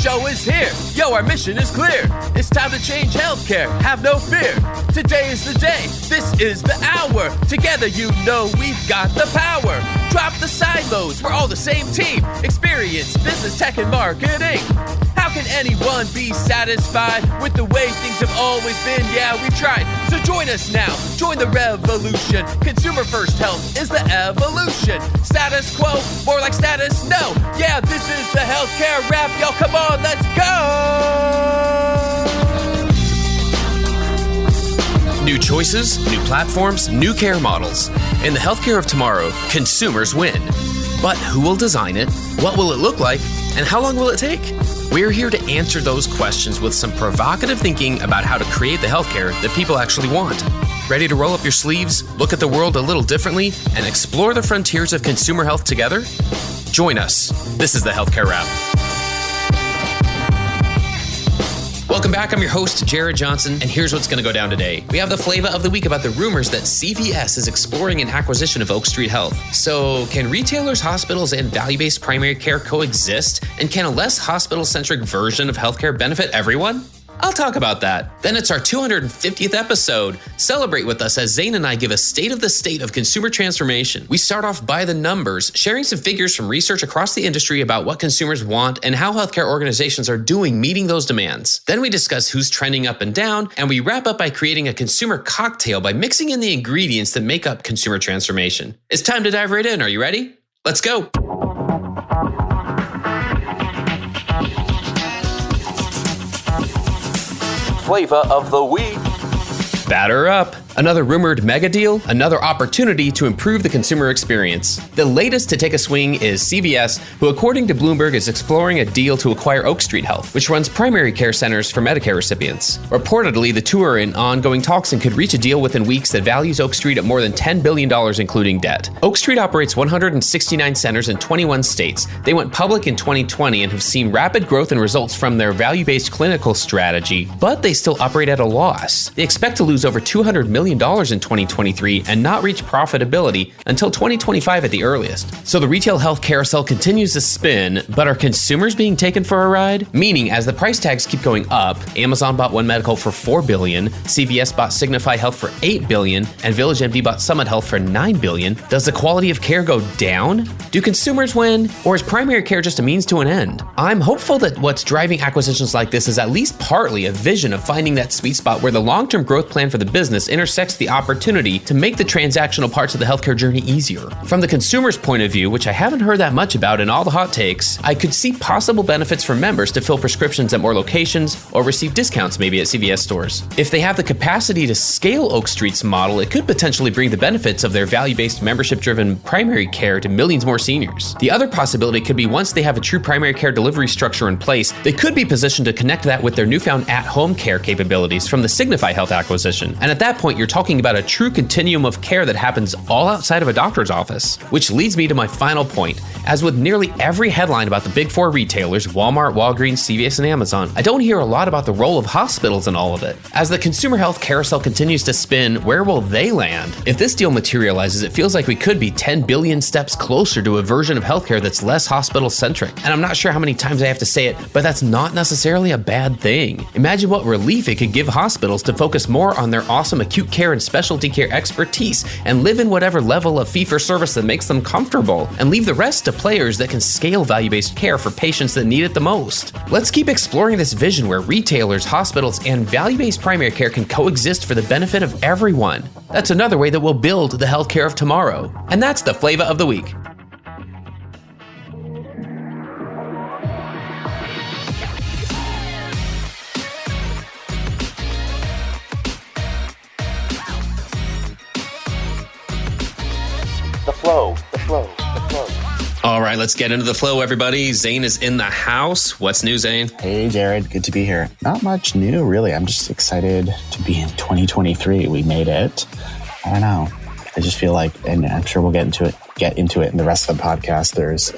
show is here. Yo, our mission is clear. It's time to change healthcare. Have no fear. Today is the day. This is the hour. Together, you know we've got the power. Drop the silos. We're all the same team. Experience, business, tech, and marketing. How can anyone be satisfied with the way things have always been? Yeah, we've tried. So join us now. Join the revolution. Consumer first health is the evolution. Status quo, more like status no. Yeah, this is the healthcare rap. Yo, come on, let's go. New choices, new platforms, new care models. In the healthcare of tomorrow, consumers win. But who will design it? What will it look like? And how long will it take? We're here to answer those questions with some provocative thinking about how to create the healthcare that people actually want. Ready to roll up your sleeves, look at the world a little differently, and explore the frontiers of consumer health together? Join us. This is the Healthcare Wrap. Welcome back. I'm your host, Jared Johnson, and here's what's going to go down today. We have the flavor of the week about the rumors that CVS is exploring an acquisition of Oak Street Health. So, can retailers, hospitals, and value-based primary care coexist? And can a less hospital-centric version of healthcare benefit everyone? I'll talk about that. Then it's our 250th episode. Celebrate with us as Zane and I give a state of the state of consumer transformation. We start off by the numbers, sharing some figures from research across the industry about what consumers want and how healthcare organizations are doing meeting those demands. Then we discuss who's trending up and down, and we wrap up by creating a consumer cocktail by mixing in the ingredients that make up consumer transformation. It's time to dive right in. Are you ready? Let's go. Flavor of the week. Batter up. Another rumored mega deal, another opportunity to improve the consumer experience. The latest to take a swing is CVS, who according to Bloomberg is exploring a deal to acquire Oak Street Health, which runs primary care centers for Medicare recipients. Reportedly, the two are in ongoing talks and could reach a deal within weeks that values Oak Street at more than $10 billion, including debt. Oak Street operates 169 centers in 21 states. They went public in 2020 and have seen rapid growth and results from their value-based clinical strategy, but they still operate at a loss. They expect to lose over $200 million in 2023 and not reach profitability until 2025 at the earliest. So the retail health carousel continues to spin, but are consumers being taken for a ride? Meaning, as the price tags keep going up, Amazon bought One Medical for $4 billion, CVS bought Signify Health for $8 billion, and VillageMD bought Summit Health for $9 billion. Does the quality of care go down? Do consumers win? Or is primary care just a means to an end? I'm hopeful that what's driving acquisitions like this is at least partly a vision of finding that sweet spot where the long-term growth plan for the business intersects the opportunity to make the transactional parts of the healthcare journey easier. From the consumer's point of view, which I haven't heard that much about in all the hot takes, I could see possible benefits for members to fill prescriptions at more locations or receive discounts maybe at CVS stores. If they have the capacity to scale Oak Street's model, it could potentially bring the benefits of their value-based membership-driven primary care to millions more seniors. The other possibility could be once they have a true primary care delivery structure in place, they could be positioned to connect that with their newfound at-home care capabilities from the Signify Health acquisition. And at that point, you're talking about a true continuum of care that happens all outside of a doctor's office. Which leads me to my final point. As with nearly every headline about the big four retailers, Walmart, Walgreens, CVS, and Amazon, I don't hear a lot about the role of hospitals in all of it. As the consumer health carousel continues to spin, where will they land? If this deal materializes, it feels like we could be 10 billion steps closer to a version of healthcare that's less hospital-centric. And I'm not sure how many times I have to say it, but that's not necessarily a bad thing. Imagine what relief it could give hospitals to focus more on their awesome acute care and specialty care expertise and live in whatever level of fee-for-service that makes them comfortable, and leave the rest to players that can scale value-based care for patients that need it the most. Let's keep exploring this vision where retailers, hospitals, and value-based primary care can coexist for the benefit of everyone. That's another way that we'll build the healthcare of tomorrow. And that's the flavor of the week. The flow. All right, let's get into the flow, everybody. Zane is in the house. What's new, Zane? Hey, Jared. Good to be here. Not much new, really. I'm just excited to be in 2023. We made it. I don't know. I just feel like, and I'm sure we'll get into it in the rest of the podcast, there's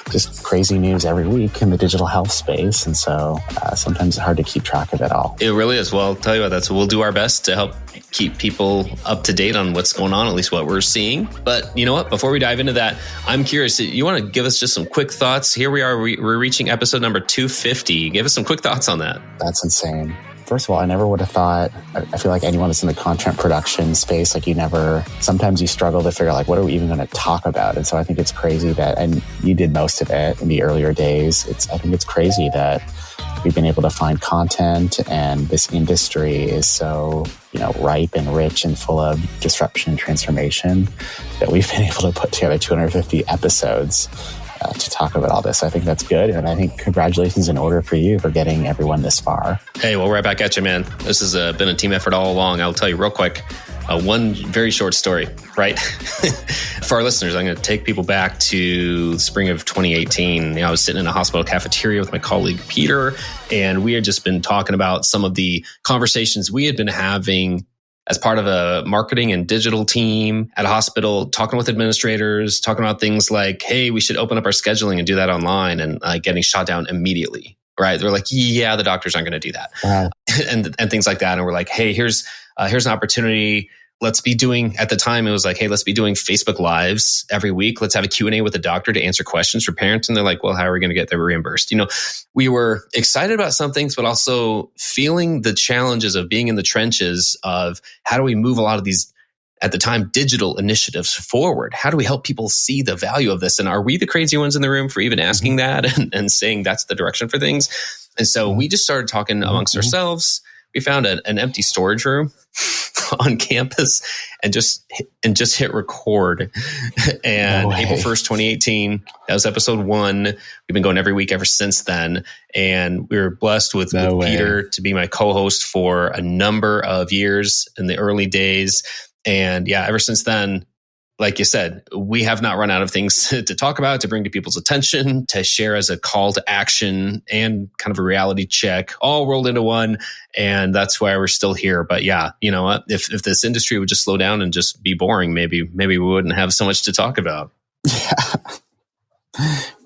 just crazy news every week in the digital health space. And so sometimes it's hard to keep track of it all. It really is. Well, I'll tell you what, we'll do our best to help keep people up to date on what's going on, at least what we're seeing. But you know what? Before we dive into that, I'm curious, you want to give us just some quick thoughts? Here we are, we're reaching episode number 250. Give us some quick thoughts on that. That's insane. First of all, I never would have thought, I feel like anyone that's in the content production space, like sometimes you struggle to figure out, like, what are we even going to talk about? And so I think it's crazy that, and you did most of it in the earlier days. I think it's crazy that we've been able to find content, and this industry is so, ripe and rich and full of disruption and transformation that we've been able to put together 250 episodes to talk about all this. I think that's good. And I think congratulations in order for you for getting everyone this far. Hey, well, right back at you, man. This has been a team effort all along. I'll tell you real quick, one very short story, right? For our listeners, I'm going to take people back to the spring of 2018. I was sitting in a hospital cafeteria with my colleague, Peter, and we had just been talking about some of the conversations we had been having as part of a marketing and digital team at a hospital, talking with administrators, talking about things like, hey, we should open up our scheduling and do that online, and getting shot down immediately, right? They're like, yeah, the doctors aren't going to do that. Wow. and things like that. And we're like, hey, here's an opportunity. Let's be doing, at the time, it was like, hey, let's be doing Facebook Lives every week. Let's have a Q&A with the doctor to answer questions for parents. And they're like, well, how are we going to get them reimbursed? We were excited about some things, but also feeling the challenges of being in the trenches of how do we move a lot of these, at the time, digital initiatives forward? How do we help people see the value of this? And are we the crazy ones in the room for even asking that and saying that's the direction for things? And so we just started talking amongst ourselves. We found an empty storage room on campus and just hit record. And April 1st, 2018, that was episode 1. We've been going every week ever since then. And we were blessed with Peter to be my co-host for a number of years in the early days. And yeah, ever since then, like you said, we have not run out of things to talk about, to bring to people's attention, to share as a call to action and kind of a reality check, all rolled into one. And that's why we're still here. But yeah, you know what? If this industry would just slow down and just be boring, maybe we wouldn't have so much to talk about.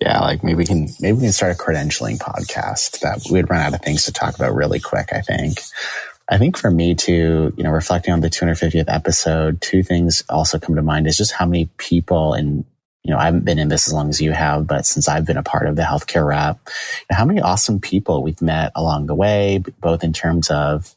Yeah, like maybe we can start a credentialing podcast that we'd run out of things to talk about really quick, I think. I think for me too, reflecting on the 250th episode, two things also come to mind is just how many people, and, I haven't been in this as long as you have, but since I've been a part of the healthcare wrap, how many awesome people we've met along the way, both in terms of,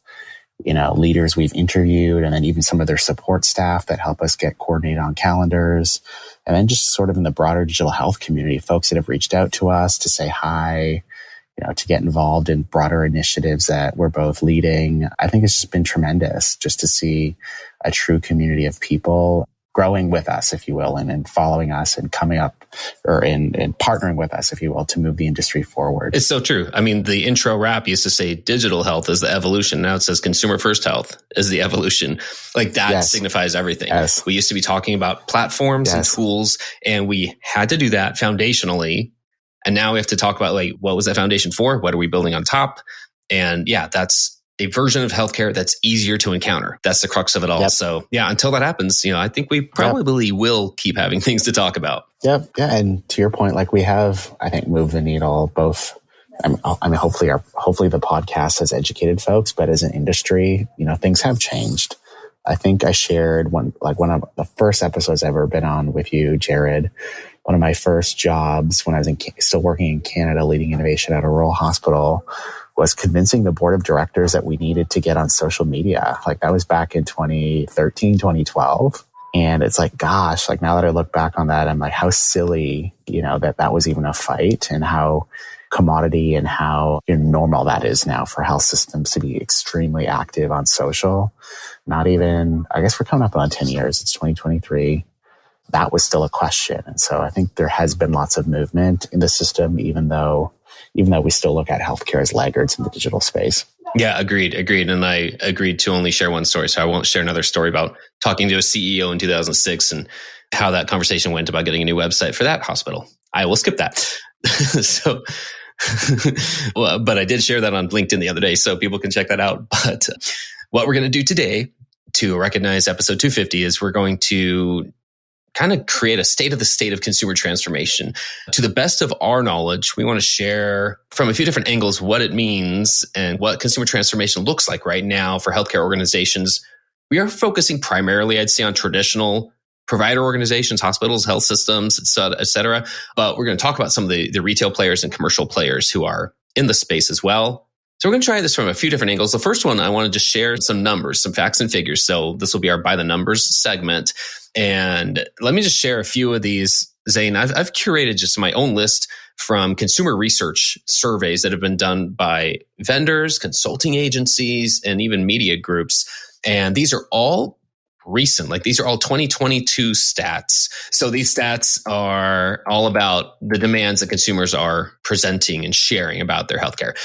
leaders we've interviewed, and then even some of their support staff that help us get coordinated on calendars. And then just sort of in the broader digital health community, folks that have reached out to us to say hi, to get involved in broader initiatives that we're both leading. I think it's just been tremendous just to see a true community of people growing with us, if you will, and following us and coming up or in partnering with us, if you will, to move the industry forward. It's so true. I mean, the intro wrap used to say digital health is the evolution. Now it says consumer first health is the evolution. Like that signifies everything. Yes. We used to be talking about platforms and tools, and we had to do that foundationally. And now we have to talk about, like, what was that foundation for? What are we building on top? And yeah, that's a version of healthcare that's easier to encounter. That's the crux of it all. Yep. So yeah, until that happens, I think we probably will keep having things to talk about. Yep. Yeah. And to your point, like we have, I think, moved the needle both. I mean, hopefully the podcast has educated folks, but as an industry, things have changed. I think I shared one of the first episodes I've ever been on with you, Jared. One of my first jobs when I was still working in Canada, leading innovation at a rural hospital, was convincing the board of directors that we needed to get on social media. Like that was back in 2013, 2012. And it's like, gosh, like now that I look back on that, I'm like, how silly, that was even a fight, and how commodity and how normal that is now for health systems to be extremely active on social. Not even, I guess we're coming up on 10 years. It's 2023. That was still a question. And so I think there has been lots of movement in the system, even though we still look at healthcare as laggards in the digital space. Yeah, agreed. And I agreed to only share one story. So I won't share another story about talking to a CEO in 2006 and how that conversation went about getting a new website for that hospital. I will skip that. So, but I did share that on LinkedIn the other day, so people can check that out. But what we're going to do today, to recognize episode 250 is we're going to kind of create a state of the state of consumer transformation. To the best of our knowledge, we want to share from a few different angles what it means and what consumer transformation looks like right now for healthcare organizations. We are focusing primarily, I'd say, on traditional provider organizations, hospitals, health systems, et cetera. But we're going to talk about some of the retail players and commercial players who are in the space as well. So we're going to try this from a few different angles. The first one, I want to just share some numbers, some facts and figures. So this will be our By the Numbers segment. And let me just share a few of these, Zane. I've curated just my own list from consumer research surveys that have been done by vendors, consulting agencies, and even media groups. And these are all recent, like these are all 2022 stats. So these stats are all about the demands that consumers are presenting and sharing about their healthcare.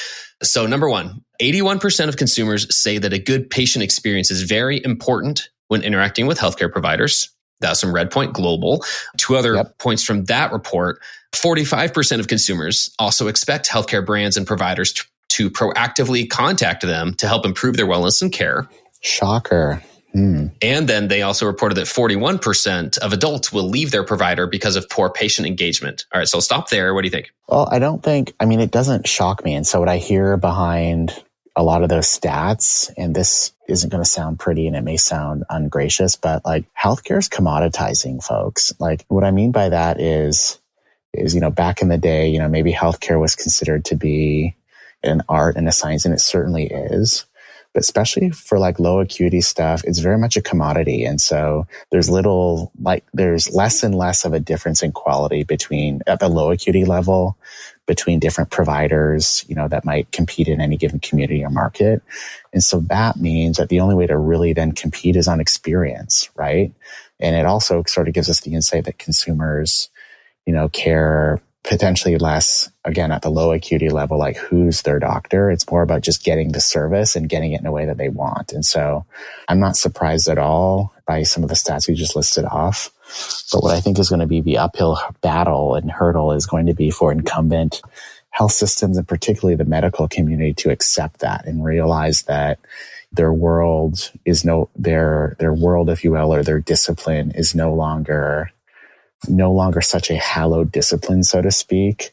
So number one, 81% of consumers say that a good patient experience is very important when interacting with healthcare providers. That's from Redpoint Global. Two other points from that report, 45% of consumers also expect healthcare brands and providers to proactively contact them to help improve their wellness and care. Shocker. And then they also reported that 41% of adults will leave their provider because of poor patient engagement. All right, so I'll stop there. What do you think? Well, it doesn't shock me. And so what I hear behind a lot of those stats, and this isn't going to sound pretty and it may sound ungracious, but like healthcare is commoditizing, folks. Like what I mean by that is, back in the day, maybe healthcare was considered to be an art and a science, and it certainly is. But especially for like low acuity stuff, it's very much a commodity. And so there's less and less of a difference in quality at the low acuity level between different providers, that might compete in any given community or market. And so that means that the only way to really then compete is on experience, right? And it also sort of gives us the insight that consumers, care potentially less, again, at the low acuity level, like who's their doctor. It's more about just getting the service and getting it in a way that they want. And so I'm not surprised at all by some of the stats we just listed off. But what I think is going to be the uphill battle and hurdle is going to be for incumbent health systems and particularly the medical community to accept that and realize that their world is their world, if you will, or their discipline is no longer such a hallowed discipline, so to speak,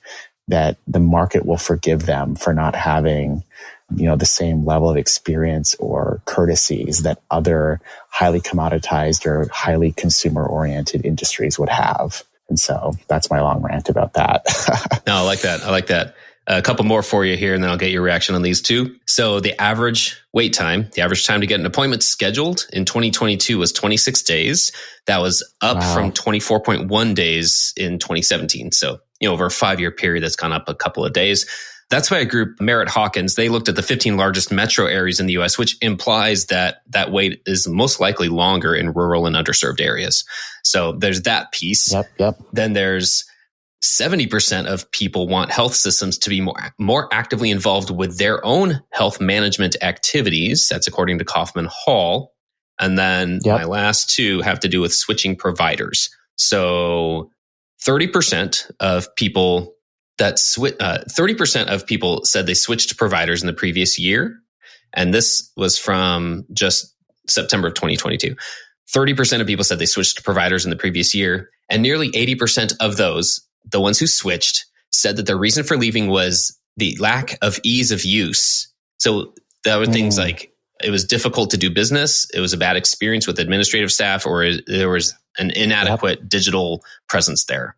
that the market will forgive them for not having, the same level of experience or courtesies that other highly commoditized or highly consumer-oriented industries would have. And so that's my long rant about that. No, I like that. A couple more for you here, and then I'll get your reaction on these two. So the average wait time, the average time to get an appointment scheduled in 2022 was 26 days. That was up from 24.1 days in 2017. So, over a 5-year period, that's gone up a couple of days. That's why a group, Merritt Hawkins, they looked at the 15 largest metro areas in the U.S., which implies that wait is most likely longer in rural and underserved areas. So there's that piece. Yep. Then there's 70% of people want health systems to be more actively involved with their own health management activities. That's according to Kaufman Hall. And then my last two have to do with switching providers. So 30% of people said they switched providers in the previous year. And this was from just September of 2022. 30% of people said they switched providers in the previous year. And nearly 80% of those, the ones who switched, said that the reason for leaving was the lack of ease of use. So there were things like it was difficult to do business, it was a bad experience with administrative staff, or there was an inadequate digital presence there.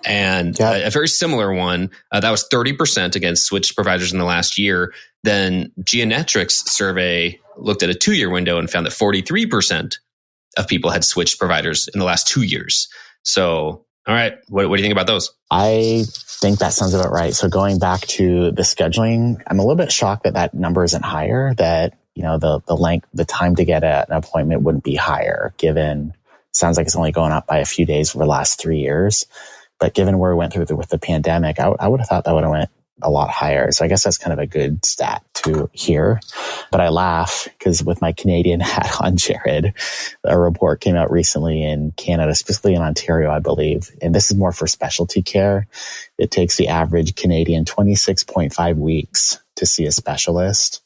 And a very similar one, that was 30% against switched providers in the last year. Then Geometrics survey looked at a 2-year window and found that 43% of people had switched providers in the last 2 years. So, all right, what do you think about those? I think that sounds about right. So going back to the scheduling, I'm a little bit shocked that number isn't higher, that, the time to get an appointment wouldn't be higher, given sounds like it's only going up by a few days over the last 3 years. But given where we went through with the pandemic, I would have thought that would have went a lot higher. So I guess that's kind of a good stat to hear. But I laugh because with my Canadian hat on, Jared, a report came out recently in Canada, specifically in Ontario, I believe. And this is more for specialty care. It takes the average Canadian 26.5 weeks to see a specialist,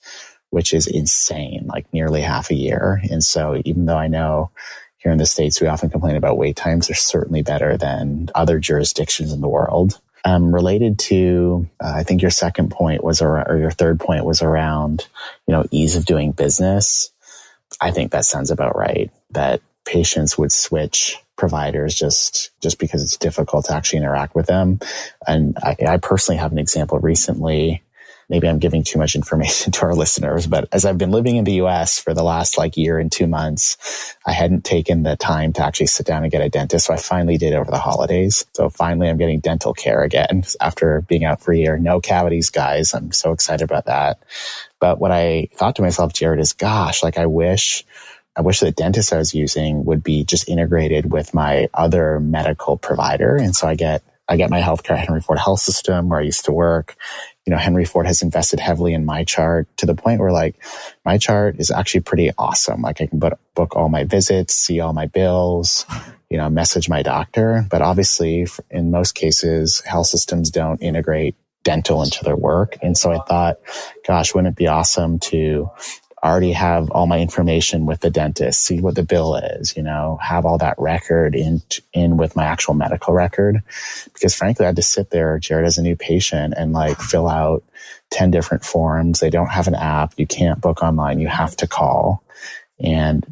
which is insane, like nearly half a year. And so even though I know here in the States, we often complain about wait times, they're certainly better than other jurisdictions in the world. Related to, I think your second point was, or your third point was around, ease of doing business. I think that sounds about right, that patients would switch providers just because it's difficult to actually interact with them. And I personally have an example recently. Maybe I'm giving too much information to our listeners, but as I've been living in the US for the last year and 2 months, I hadn't taken the time to actually sit down and get a dentist. So I finally did over the holidays. So finally I'm getting dental care again after being out for a year. No cavities, guys. I'm so excited about that. But what I thought to myself, Jared, is gosh, I wish the dentist I was using would be just integrated with my other medical provider. And so I get my healthcare at Henry Ford Health System where I used to work. Henry Ford has invested heavily in MyChart to the point where MyChart is actually pretty awesome. I can book all my visits, see all my bills, message my doctor. But obviously in most cases, health systems don't integrate dental into their work. And so I thought, gosh, wouldn't it be awesome to already have all my information with the dentist, see what the bill is, have all that record in with my actual medical record. Because frankly, I had to sit there, Jared, as a new patient and fill out 10 different forms. They don't have an app. You can't book online. You have to call. And,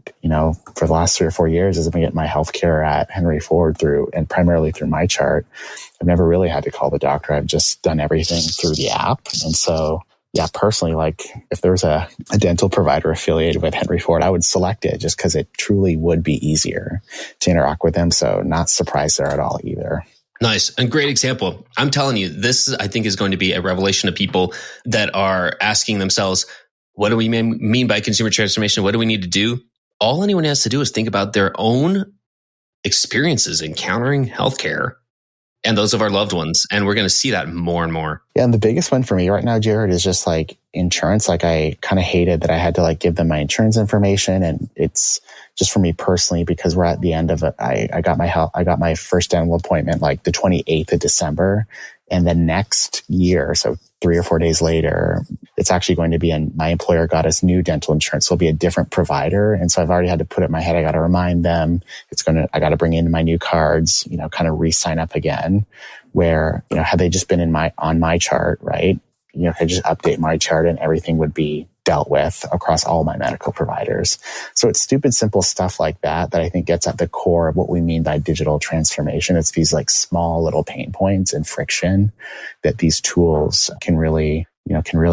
for the last 3 or 4 years, as I've been getting my healthcare at Henry Ford primarily through MyChart, I've never really had to call the doctor. I've just done everything through the app. And so, yeah, personally, if there was a dental provider affiliated with Henry Ford, I would select it just because it truly would be easier to interact with them. So not surprised there at all either. Nice. And great example. I'm telling you, this I think is going to be a revelation to people that are asking themselves, what do we mean by consumer transformation? What do we need to do? All anyone has to do is think about their own experiences encountering healthcare and those of our loved ones. And we're going to see that more and more. Yeah. And the biggest one for me right now, Jared, is just insurance. I kind of hated that I had to give them my insurance information. And it's just for me personally, because we're at the end of it. I got my first dental appointment the 28th of December. And the next year, so 3 or 4 days later, it's actually going to be my employer got us new dental insurance. So it'll be a different provider. And so I've already had to put it in my head. I got to remind them I got to bring in my new cards, kind of re-sign up again, where, had they just been on MyChart, right? I could just update MyChart and everything would be dealt with across all my medical providers. So it's stupid, simple stuff like that I think gets at the core of what we mean by digital transformation. It's these small little pain points and friction that these tools can really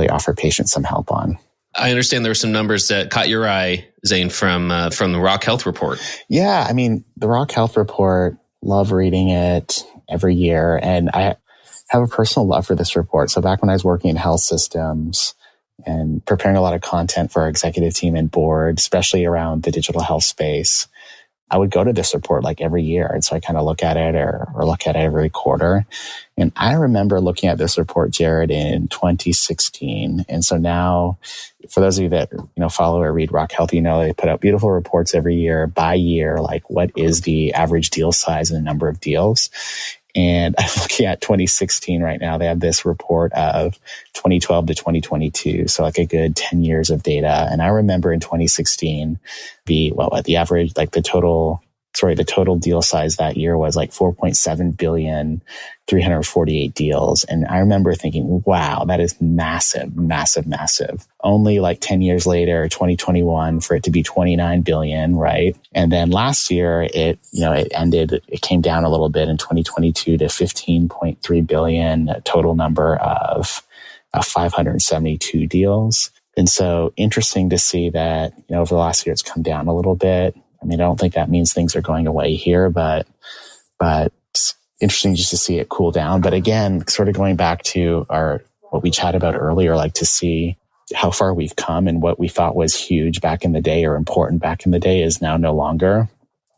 offer patients some help on. I understand there were some numbers that caught your eye, Zane, from the Rock Health Report. Yeah, the Rock Health Report, love reading it every year. And I have a personal love for this report. So back when I was working in health systems and preparing a lot of content for our executive team and board, especially around the digital health space, I would go to this report every year. And so I kind of look at it or look at it every quarter. And I remember looking at this report, Jared, in 2016. And so now, for those of you that follow or read Rock Health, they put out beautiful reports every year by year, what is the average deal size and the number of deals. And I'm looking at 2016 right now. They have this report of 2012 to 2022. So a good 10 years of data. And I remember in 2016, the average, the total deal size that year was 4.7 billion, 348 deals. And I remember thinking, wow, that is massive, massive, massive. Only 10 years later, 2021, for it to be 29 billion, right? And then last year, it came down a little bit in 2022 to 15.3 billion, a total number of 572 deals. And so interesting to see that, over the last year, it's come down a little bit. I don't think that means things are going away here, but it's interesting just to see it cool down. But again, sort of going back to what we chatted about earlier, to see how far we've come and what we thought was huge back in the day or important back in the day is now no longer.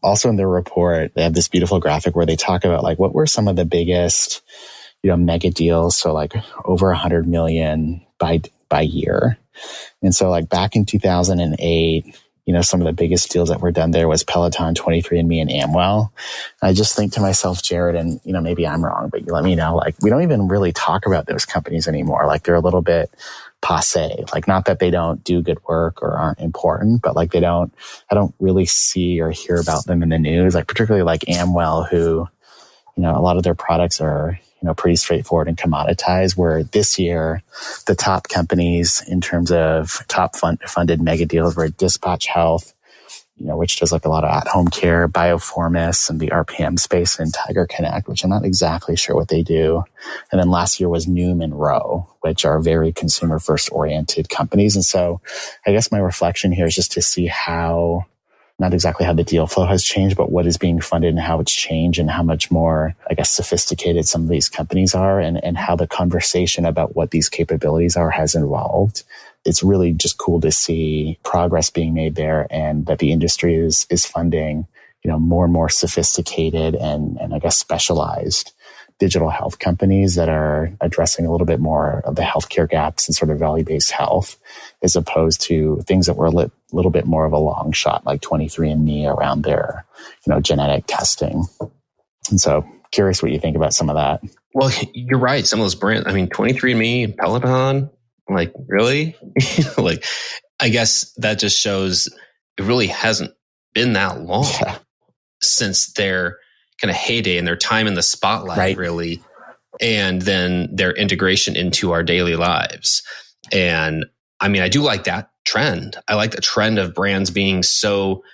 Also in their report, they have this beautiful graphic where they talk about what were some of the biggest, mega deals. So over 100 million by year. And so back in 2008, some of the biggest deals that were done there was Peloton, 23andMe, and Amwell. And I just think to myself, Jared, and maybe I'm wrong, but you let me know, like, we don't even really talk about those companies anymore. Like, they're a little bit passé. Like, not that they don't do good work or aren't important, but like I don't really see or hear about them in the news. Like, particularly like Amwell, who, a lot of their products are, pretty straightforward and commoditized, where this year the top companies in terms of top funded mega deals were Dispatch Health, which does like a lot of at-home care, Bioformis and the RPM space, and Tiger Connect, which I'm not exactly sure what they do. And then last year was Noom and Ro, which are very consumer first oriented companies. And so I guess my reflection here is just to see how, not exactly how the deal flow has changed, but what is being funded and how it's changed and how much more, I guess, sophisticated some of these companies are, and how the conversation about what these capabilities are has evolved. It's really just cool to see progress being made there, and that the industry is funding, more and more sophisticated and I guess specialized digital health companies that are addressing a little bit more of the healthcare gaps and sort of value-based health, as opposed to things that were a little bit more of a long shot, like 23andMe around their, genetic testing. And so curious what you think about some of that. Well, you're right. Some of those brands, 23andMe, Peloton, like, really? Like, I guess that just shows it really hasn't been that long since their kind of heyday and their time in the spotlight, right, really. And then their integration into our daily lives. And I do like that trend. I like the trend of brands being so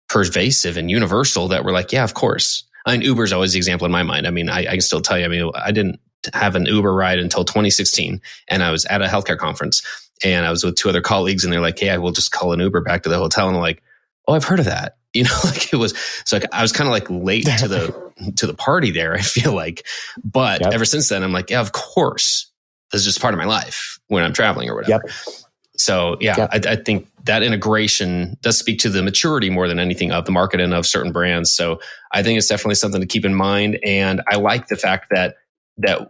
pervasive and universal that we're like, yeah, of course. Uber's always the example in my mind. I can still tell you, I didn't have an Uber ride until 2016. And I was at a healthcare conference and I was with two other colleagues, and they're like, hey, I will just call an Uber back to the hotel. And I'm like, oh, I've heard of that. Like, it was, so I was kind of like late to the party there, I feel like. But ever since then, I'm like, yeah, of course. This is just part of my life when I'm traveling or whatever. So I think that integration does speak to the maturity more than anything of the market and of certain brands. So I think it's definitely something to keep in mind. And I like the fact that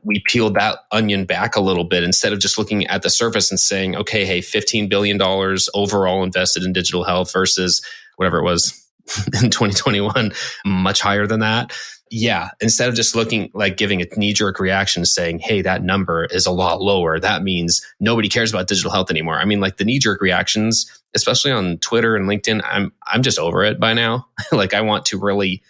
we peeled that onion back a little bit, instead of just looking at the surface and saying, okay, hey, $15 billion overall invested in digital health versus whatever it was in 2021, much higher than that. Yeah. Instead of just looking, like, giving a knee-jerk reaction saying, hey, that number is a lot lower, that means nobody cares about digital health anymore. Like, the knee-jerk reactions, especially on Twitter and LinkedIn, I'm just over it by now. Like, I want to really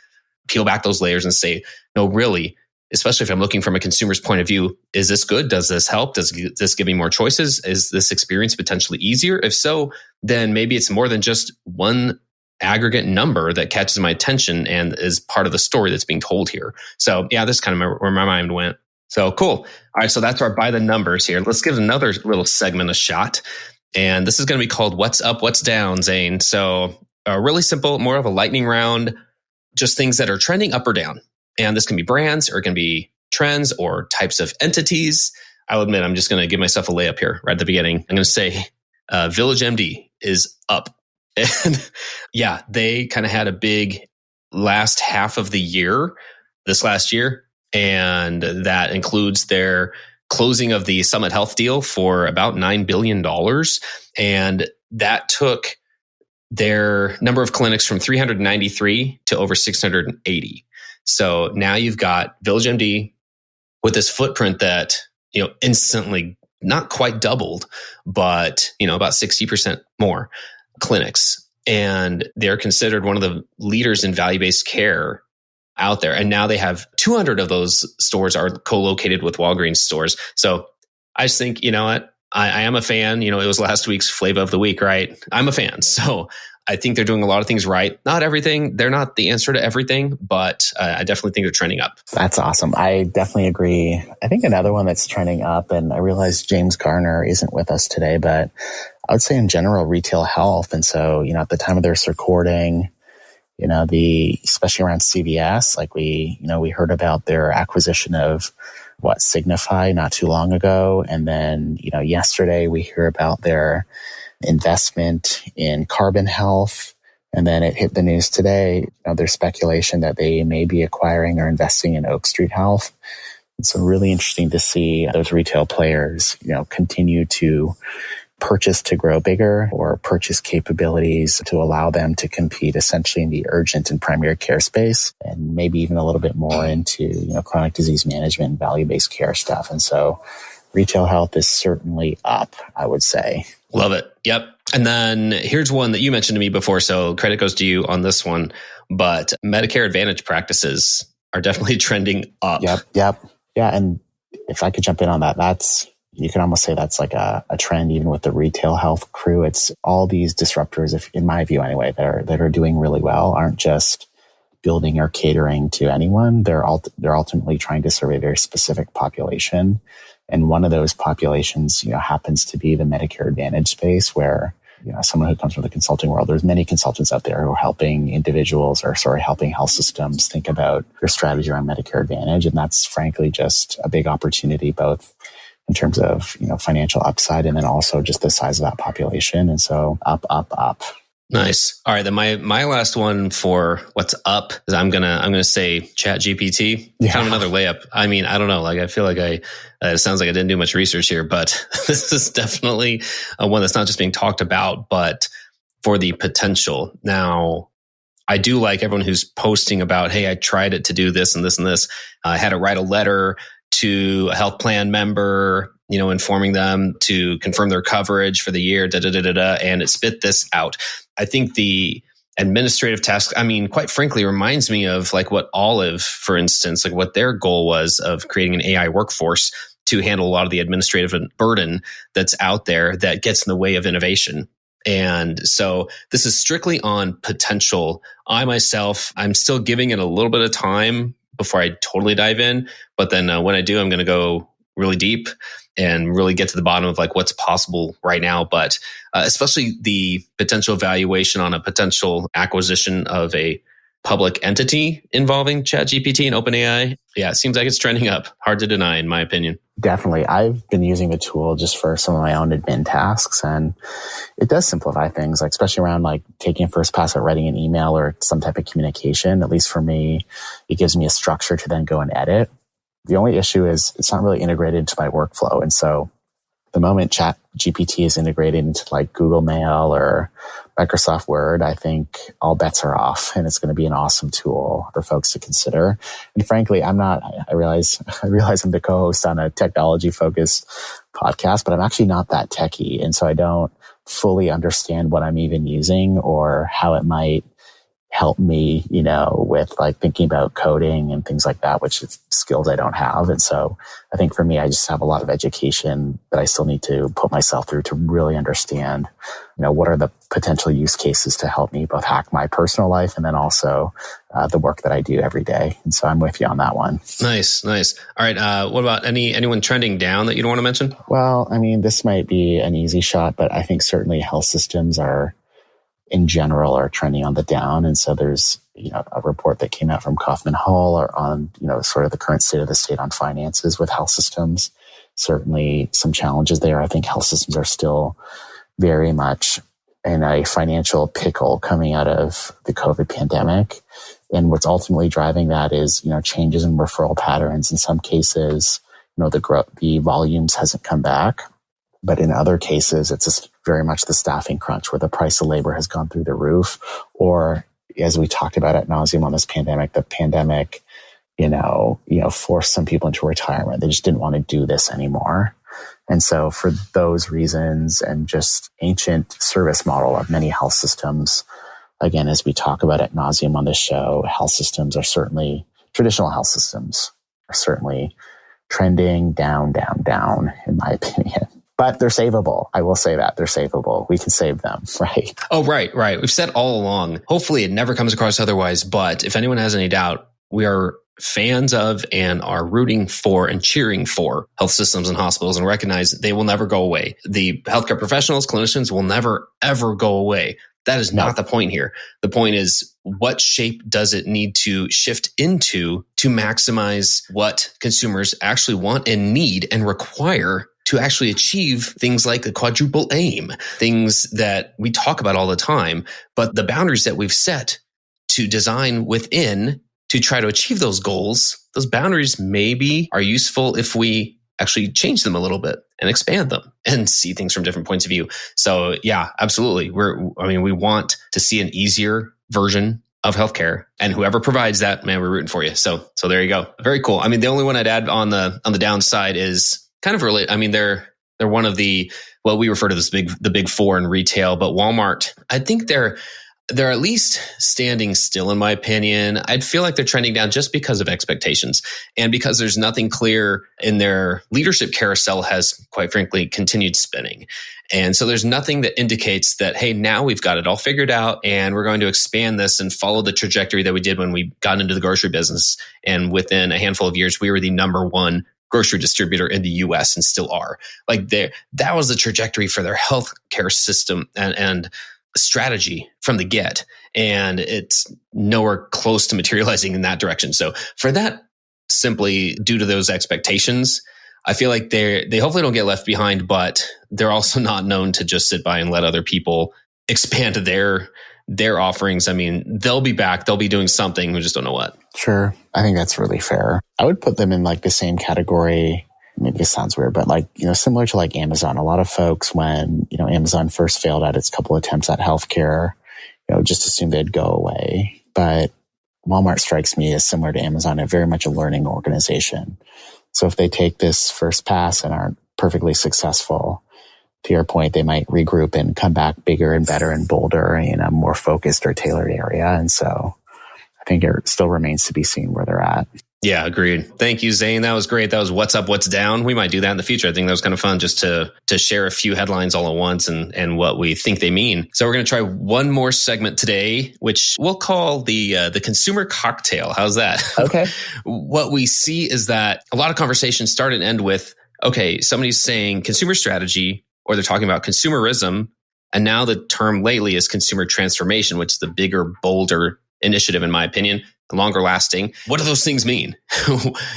peel back those layers and say, no, really, especially if I'm looking from a consumer's point of view, is this good? Does this help? Does this give me more choices? Is this experience potentially easier? If so, then maybe it's more than just one aggregate number that catches my attention and is part of the story that's being told here. So yeah, this is kind of where my mind went. So cool. All right. So that's our by the numbers here. Let's give another little segment a shot. And this is going to be called What's Up, What's Down, Zane. So really simple, more of a lightning round, just things that are trending up or down. And this can be brands, or it can be trends or types of entities. I'll admit, I'm just going to give myself a layup here right at the beginning. I'm going to say VillageMD is up. And yeah, they kind of had a big last half of the year, this last year. And that includes their closing of the Summit Health deal for about $9 billion. And that took their number of clinics from 393 to over 680. So now you've got VillageMD with this footprint that, instantly not quite doubled, but, about 60% more clinics. And they're considered one of the leaders in value-based care out there. And now they have 200 of those stores are co-located with Walgreens stores. So I just think, what? I am a fan. It was last week's Flavor of the Week, right? I'm a fan. So I think they're doing a lot of things right. Not everything. They're not the answer to everything, but I definitely think they're trending up. That's awesome. I definitely agree. I think another one that's trending up, and I realize James Garner isn't with us today, but I would say in general, retail health. And so, at the time of this recording, especially around CVS, like we heard about their acquisition of Signify not too long ago. And then, yesterday we hear about their investment in Carbon Health. And then it hit the news today. There's speculation that they may be acquiring or investing in Oak Street Health. And so really interesting to see those retail players, continue to purchase to grow bigger or purchase capabilities to allow them to compete essentially in the urgent and primary care space, and maybe even a little bit more into, chronic disease management and value-based care stuff. And so retail health is certainly up, I would say. Love it. Yep. And then here's one that you mentioned to me before, so credit goes to you on this one. But Medicare Advantage practices are definitely trending up. Yep. Yeah. And if I could jump in on that, you can almost say that's like a trend even with the retail health crew. It's all these disruptors, if in my view anyway, that are doing really well, aren't just building or catering to anyone. They're ultimately trying to serve a very specific population. And one of those populations, happens to be the Medicare Advantage space, where, someone who comes from the consulting world, there's many consultants out there who are helping helping health systems think about their strategy around Medicare Advantage. And that's frankly just a big opportunity, both in terms of, financial upside and then also just the size of that population. And so up. Nice. All right. Then my last one for what's up is I'm gonna say ChatGPT. Yeah. Kind of another layup. I mean, I don't know. Like I feel like it sounds like I didn't do much research here, but this is definitely one that's not just being talked about, but for the potential. Now, I do like everyone who's posting about, hey, I tried it to do this and this and this. I had to write a letter to a health plan member, informing them to confirm their coverage for the year, and it spit this out. I think the administrative task, quite frankly, reminds me of like what Olive, for instance, like what their goal was of creating an AI workforce to handle a lot of the administrative burden that's out there that gets in the way of innovation. And so this is strictly on potential. I myself, I'm still giving it a little bit of time before I totally dive in. But then when I do, I'm going to go really deep and really get to the bottom of like what's possible right now. But especially the potential valuation on a potential acquisition of a public entity involving ChatGPT and OpenAI. Yeah, it seems like it's trending up. Hard to deny, in my opinion. Definitely. I've been using the tool just for some of my own admin tasks, and it does simplify things, like especially around like taking a first pass at writing an email or some type of communication. At least for me, it gives me a structure to then go and edit. The only issue is it's not really integrated into my workflow. And so the moment ChatGPT is integrated into like Google Mail or Microsoft Word, I think all bets are off, and it's going to be an awesome tool for folks to consider. And frankly, I realize I'm the co-host on a technology focused podcast, but I'm actually not that techie. And so I don't fully understand what I'm even using or how it might help me, with like thinking about coding and things like that, which is skills I don't have. And so I think for me, I just have a lot of education that I still need to put myself through to really understand, what are the potential use cases to help me both hack my personal life and then also the work that I do every day. And so I'm with you on that one. Nice. All right. What about anyone trending down that you don't want to mention? Well, this might be an easy shot, but I think certainly health systems in general are trending on the down. And so there's, a report that came out from Kaufman Hall or on, sort of the current state of the state on finances with health systems. Certainly some challenges there. I think health systems are still very much in a financial pickle coming out of the COVID pandemic. And what's ultimately driving that is, changes in referral patterns. In some cases, the volumes hasn't come back. But in other cases, it's just very much the staffing crunch where the price of labor has gone through the roof. Or as we talked about ad nauseum on this pandemic, the pandemic, forced some people into retirement. They just didn't want to do this anymore. And so for those reasons and just ancient service model of many health systems, again, as we talk about ad nauseum on this show, traditional health systems are certainly trending down, in my opinion. But they're savable. I will say that they're savable. We can save them, right? Oh, right. We've said all along, hopefully it never comes across otherwise. But if anyone has any doubt, we are fans of and are rooting for and cheering for health systems and hospitals and recognize they will never go away. The healthcare professionals, clinicians will never, ever go away. That is not the point here. The point is, what shape does it need to shift into to maximize what consumers actually want and need and require to actually achieve things like the quadruple aim, things that we talk about all the time, but the boundaries that we've set to design within to try to achieve those goals, those boundaries maybe are useful if we actually change them a little bit and expand them and see things from different points of view. So yeah, absolutely. We want to see an easier version of healthcare, and whoever provides that, man, we're rooting for you. So there you go. Very cool. I mean, the only one I'd add on the downside is kind of related. I mean, they're one of the, well, we refer to this the big four in retail, but Walmart, I think they're at least standing still, in my opinion. I'd feel like they're trending down just because of expectations and because there's nothing clear in their leadership carousel has, quite frankly, continued spinning. And so there's nothing that indicates that, hey, now we've got it all figured out and we're going to expand this and follow the trajectory that we did when we got into the grocery business. And within a handful of years, we were the number one grocery distributor in the US and still are. Like that was the trajectory for their healthcare system and strategy from the get. And it's nowhere close to materializing in that direction. So for that, simply due to those expectations, I feel like they hopefully don't get left behind, but they're also not known to just sit by and let other people expand their offerings. I mean, they'll be back. They'll be doing something. We just don't know what. Sure. I think that's really fair. I would put them in like the same category. Maybe this sounds weird, but like, similar to like Amazon. A lot of folks, when, Amazon first failed at its couple attempts at healthcare, just assumed they'd go away. But Walmart strikes me as similar to Amazon, and very much a learning organization. So if they take this first pass and aren't perfectly successful, to your point, they might regroup and come back bigger and better and bolder in a more focused or tailored area. And so I think it still remains to be seen where they're at. Yeah, agreed. Thank you, Zane. That was great. That was What's Up, What's Down. We might do that in the future. I think that was kind of fun just to share a few headlines all at once and what we think they mean. So we're going to try one more segment today, which we'll call the consumer cocktail. How's that? Okay. What we see is that a lot of conversations start and end with, okay, somebody's saying consumer strategy, or they're talking about consumerism. And now the term lately is consumer transformation, which is the bigger, bolder initiative, in my opinion, longer lasting. What do those things mean?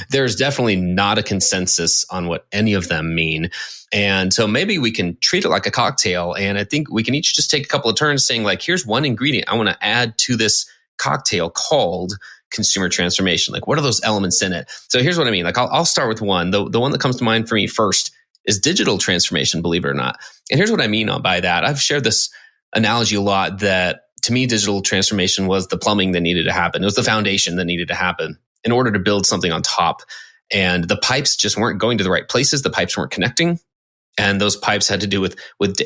There's definitely not a consensus on what any of them mean. And so maybe we can treat it like a cocktail. And I think we can each just take a couple of turns saying, like, here's one ingredient I want to add to this cocktail called consumer transformation. Like, what are those elements in it? So here's what I mean. Like, I'll start with one. The one that comes to mind for me first is digital transformation, believe it or not. And here's what I mean by that. I've shared this analogy a lot that, to me, digital transformation was the plumbing that needed to happen. It was the foundation that needed to happen in order to build something on top. And the pipes just weren't going to the right places. The pipes weren't connecting. And those pipes had to do with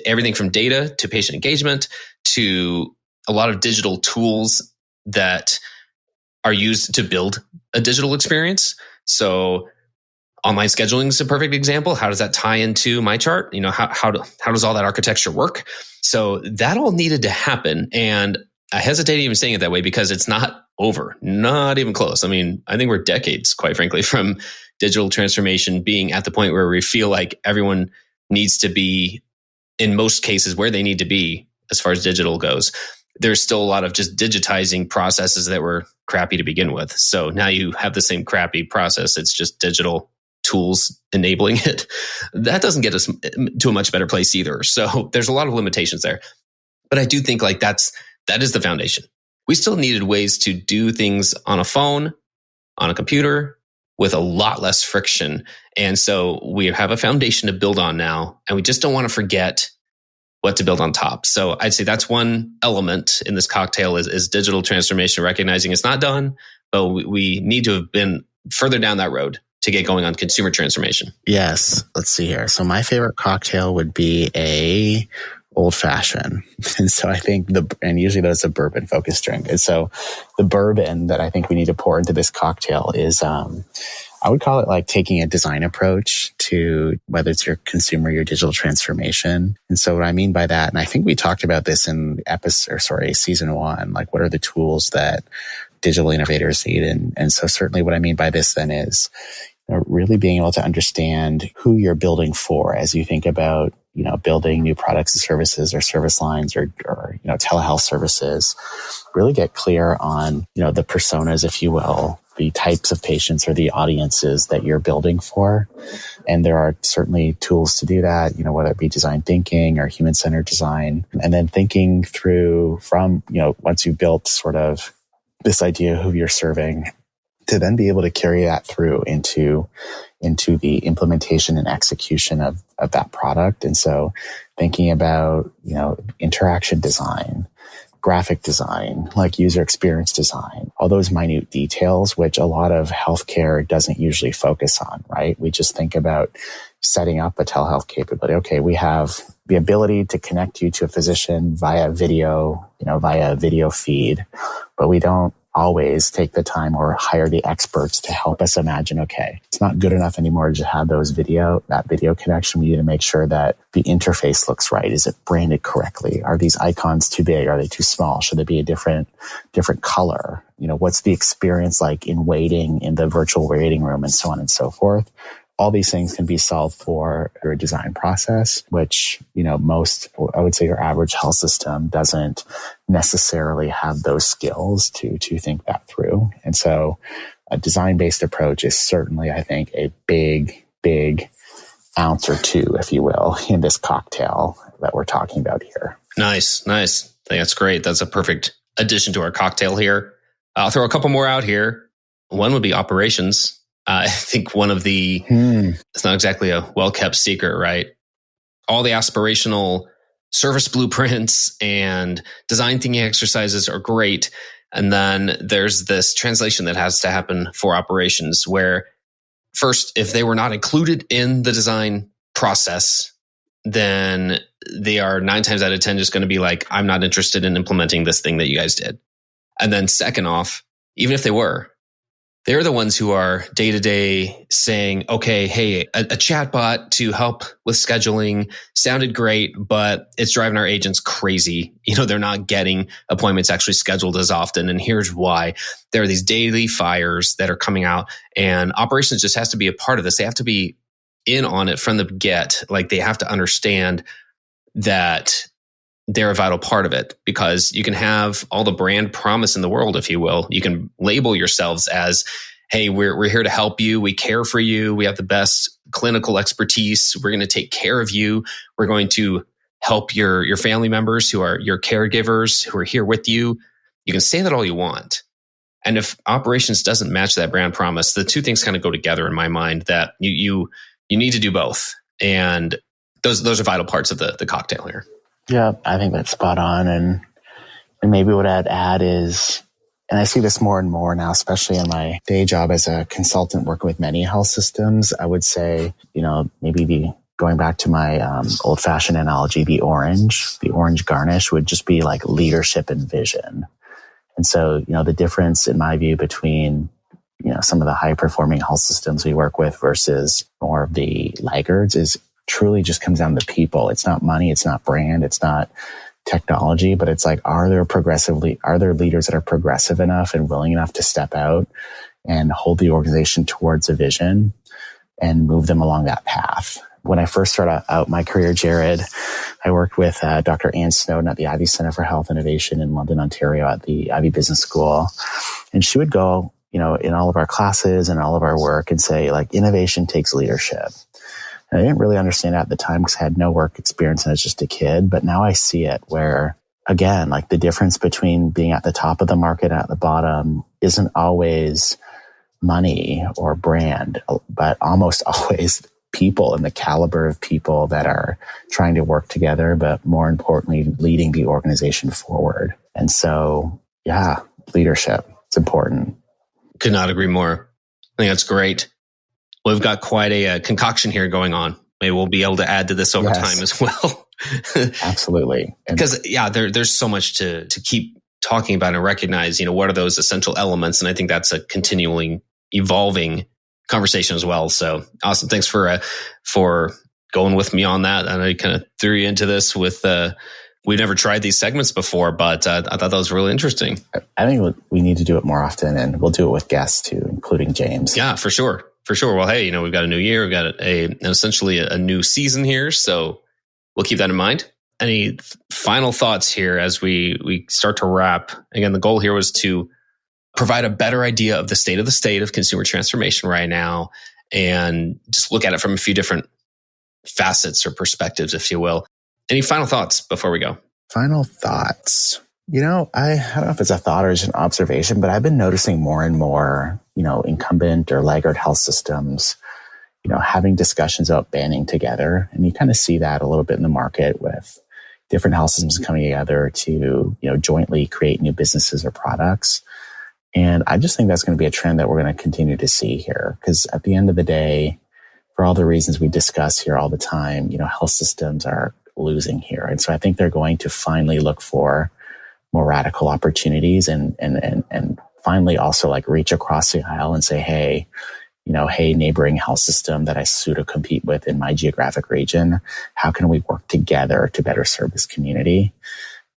everything from data to patient engagement to a lot of digital tools that are used to build a digital experience. So online scheduling is a perfect example. How does that tie into MyChart? How does all that architecture work? So that all needed to happen. And I hesitate even saying it that way because it's not over, not even close. I mean, I think we're decades, quite frankly, from digital transformation being at the point where we feel like everyone needs to be, in most cases, where they need to be as far as digital goes. There's still a lot of just digitizing processes that were crappy to begin with. So now you have the same crappy process. It's just digital tools enabling it. That doesn't get us to a much better place either. So there's a lot of limitations there. But I do think like that is the foundation. We still needed ways to do things on a phone, on a computer, with a lot less friction. And so we have a foundation to build on now, and we just don't want to forget what to build on top. So I'd say that's one element in this cocktail is digital transformation, recognizing it's not done, but we need to have been further down that road to get going on consumer transformation. Yes. Let's see here. So my favorite cocktail would be a old fashioned. And so I think and usually that's a bourbon focused drink. And so the bourbon that I think we need to pour into this cocktail is, I would call it like taking a design approach to whether it's your consumer, your digital transformation. And so what I mean by that, and I think we talked about this in season 1, like what are the tools that digital innovators need? And so certainly what I mean by this then is really being able to understand who you're building for as you think about, building new products and services or service lines or telehealth services. Really get clear on, the personas, if you will, the types of patients or the audiences that you're building for. And there are certainly tools to do that, whether it be design thinking or human-centered design. And then thinking through from, once you've built sort of this idea of who you're serving, to then be able to carry that through into the implementation and execution of that product. And so thinking about, interaction design, graphic design, like user experience design, all those minute details, which a lot of healthcare doesn't usually focus on, right? We just think about setting up a telehealth capability. Okay, we have the ability to connect you to a physician via video, via video feed, but we don't always take the time or hire the experts to help us imagine, okay, it's not good enough anymore to have that video connection. We need to make sure that the interface looks right. Is it branded correctly? Are these icons too big? Are they too small? Should they be a different color? What's the experience like in waiting in the virtual waiting room, and so on and so forth? All these things can be solved through a design process, which, most, I would say, your average health system doesn't necessarily have those skills to think that through. And so a design-based approach is certainly, I think, a big ounce or two, if you will, in this cocktail that we're talking about here. Nice. I think that's great. That's a perfect addition to our cocktail here. I'll throw a couple more out here. One would be operations. I think one of the, it's not exactly a well-kept secret, right? All the aspirational service blueprints and design thinking exercises are great. And then there's this translation that has to happen for operations where first, if they were not included in the design process, then they are 9 times out of 10 just going to be like, I'm not interested in implementing this thing that you guys did. And then second off, even if they were, they're the ones who are day to day saying, okay, hey, a chatbot to help with scheduling sounded great, but it's driving our agents crazy. They're not getting appointments actually scheduled as often. And here's why. There are these daily fires that are coming out, and operations just has to be a part of this. They have to be in on it from the get. Like, they have to understand that they're a vital part of it, because you can have all the brand promise in the world, if you will. You can label yourselves as, hey, we're here to help you. We care for you. We have the best clinical expertise. We're going to take care of you. We're going to help your family members who are your caregivers who are here with you. You can say that all you want. And if operations doesn't match that brand promise, the two things kind of go together in my mind, that you need to do both. And those are vital parts of the cocktail here. Yeah, I think that's spot on. And maybe what I'd add is, and I see this more and more now, especially in my day job as a consultant working with many health systems, I would say, maybe going back to my old-fashioned analogy, the orange garnish would just be like leadership and vision. And so, the difference in my view between, some of the high-performing health systems we work with versus more of the laggards is truly just comes down to people. It's not money, it's not brand, it's not technology, but it's like, are there leaders that are progressive enough and willing enough to step out and hold the organization towards a vision and move them along that path? When I first started out my career, Jared, I worked with Dr. Anne Snowden at the Ivey Center for Health Innovation in London, Ontario at the Ivey Business School. And she would go, in all of our classes and all of our work and say, like, innovation takes leadership. And I didn't really understand that at the time because I had no work experience and I was just a kid. But now I see it where, again, like the difference between being at the top of the market and at the bottom isn't always money or brand, but almost always people and the caliber of people that are trying to work together, but more importantly, leading the organization forward. And so, yeah, leadership, it's important. Could not agree more. I think that's great. Well, we've got quite a concoction here going on. Maybe we'll be able to add to this over time as well. Absolutely. Because, there's so much to keep talking about and recognize, what are those essential elements? And I think that's a continually evolving conversation as well. So awesome. Thanks for going with me on that. And I kind of threw you into this with, we've never tried these segments before, but I thought that was really interesting. I think we need to do it more often, and we'll do it with guests too, including James. Yeah, for sure. Well, hey, we've got a new year. We've got essentially a new season here. So we'll keep that in mind. Any final thoughts here as we start to wrap? Again, the goal here was to provide a better idea of the state of consumer transformation right now, and just look at it from a few different facets or perspectives, if you will. Any final thoughts before we go? Final thoughts. I don't know if it's a thought or just an observation, but I've been noticing more and more, incumbent or laggard health systems, having discussions about banding together. And you kind of see that a little bit in the market with different health systems coming together to, jointly create new businesses or products. And I just think that's going to be a trend that we're going to continue to see here. Because at the end of the day, for all the reasons we discuss here all the time, health systems are losing here. And so I think they're going to finally look for more radical opportunities and finally also like reach across the aisle and say, hey, neighboring health system that I pseudo compete with in my geographic region, how can we work together to better serve this community?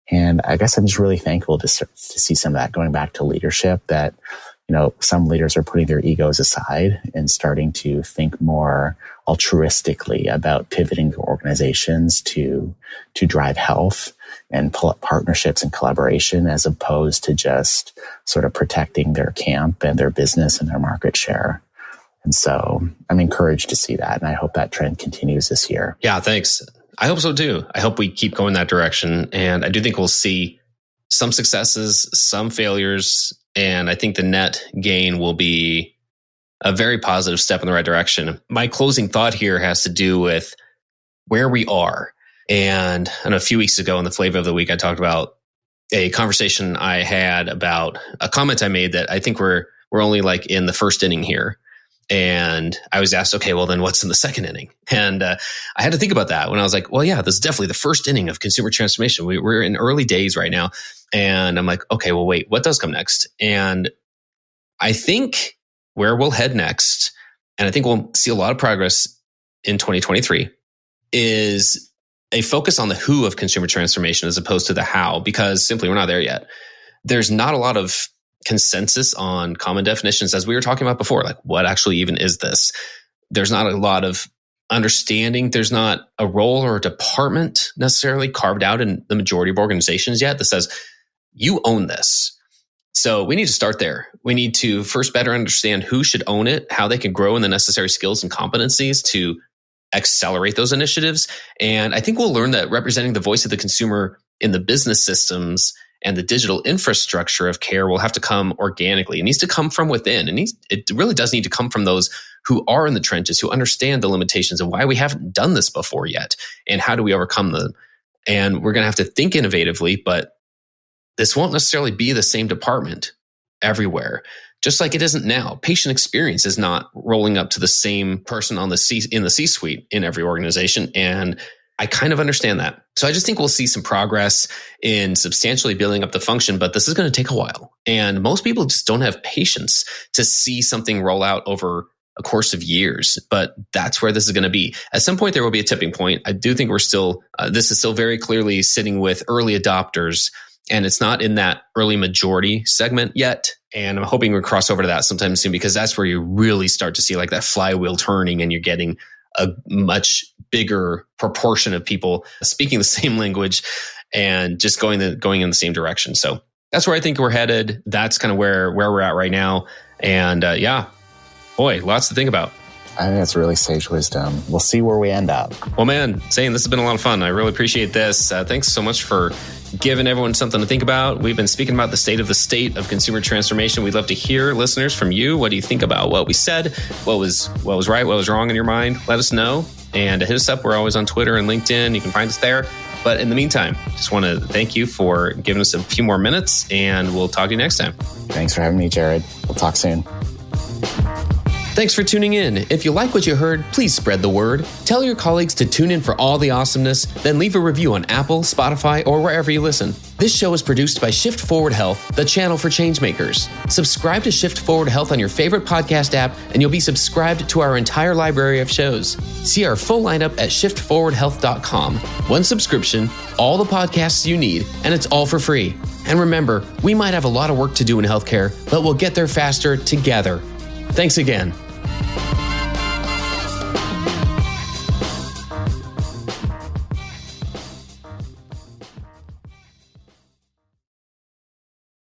And I guess I'm just really thankful to see some of that going back to leadership, that, some leaders are putting their egos aside and starting to think more altruistically about pivoting their organizations to drive health and partnerships and collaboration, as opposed to just sort of protecting their camp and their business and their market share. And so I'm encouraged to see that. And I hope that trend continues this year. Yeah, thanks. I hope so too. I hope we keep going that direction. And I do think we'll see some successes, some failures. And I think the net gain will be a very positive step in the right direction. My closing thought here has to do with where we are. And I know a few weeks ago in the Flavor of the Week, I talked about a conversation I had about a comment I made that I think we're only like in the first inning here. And I was asked, okay, well then what's in the second inning? And I had to think about that when I was like, well, yeah, this is definitely the first inning of consumer transformation. We're in early days right now. And I'm like, okay, well, wait, what does come next? And I think where we'll head next, and I think we'll see a lot of progress in 2023, is a focus on the who of consumer transformation as opposed to the how, because simply we're not there yet. There's not a lot of consensus on common definitions, as we were talking about before, like what actually even is this? There's not a lot of understanding. There's not a role or a department necessarily carved out in the majority of organizations yet that says, you own this. So we need to start there. We need to first better understand who should own it, how they can grow in the necessary skills and competencies to accelerate those initiatives. And I think we'll learn that representing the voice of the consumer in the business systems and the digital infrastructure of care will have to come organically. It needs to come from within. It really does need to come from those who are in the trenches, who understand the limitations of why we haven't done this before yet, and how do we overcome them. And we're going to have to think innovatively, but this won't necessarily be the same department everywhere. Just like it isn't now. Patient experience is not rolling up to the same person in the C-suite in every organization. And I kind of understand that. So I just think we'll see some progress in substantially building up the function, but this is going to take a while. And most people just don't have patience to see something roll out over a course of years, but that's where this is going to be. At some point, there will be a tipping point. I do think this is still very clearly sitting with early adopters, and it's not in that early majority segment yet. And I'm hoping we cross over to that sometime soon, because that's where you really start to see like that flywheel turning, and you're getting a much bigger proportion of people speaking the same language and just going in the same direction. So that's where I think we're headed. That's kind of where we're at right now. And boy, lots to think about. I think that's really sage wisdom. We'll see where we end up. Well, man, Zane, this has been a lot of fun. I really appreciate this. Thanks so much for giving everyone something to think about. We've been speaking about the state of consumer transformation. We'd love to hear, listeners, from you. What do you think about what we said? What was right? What was wrong in your mind? Let us know. And hit us up. We're always on Twitter and LinkedIn. You can find us there. But in the meantime, just want to thank you for giving us a few more minutes, and we'll talk to you next time. Thanks for having me, Jared. We'll talk soon. Thanks for tuning in. If you like what you heard, please spread the word. Tell your colleagues to tune in for all the awesomeness, then leave a review on Apple, Spotify, or wherever you listen. This show is produced by Shift Forward Health, the channel for changemakers. Subscribe to Shift Forward Health on your favorite podcast app, and you'll be subscribed to our entire library of shows. See our full lineup at shiftforwardhealth.com. One subscription, all the podcasts you need, and it's all for free. And remember, we might have a lot of work to do in healthcare, but we'll get there faster together. Thanks again.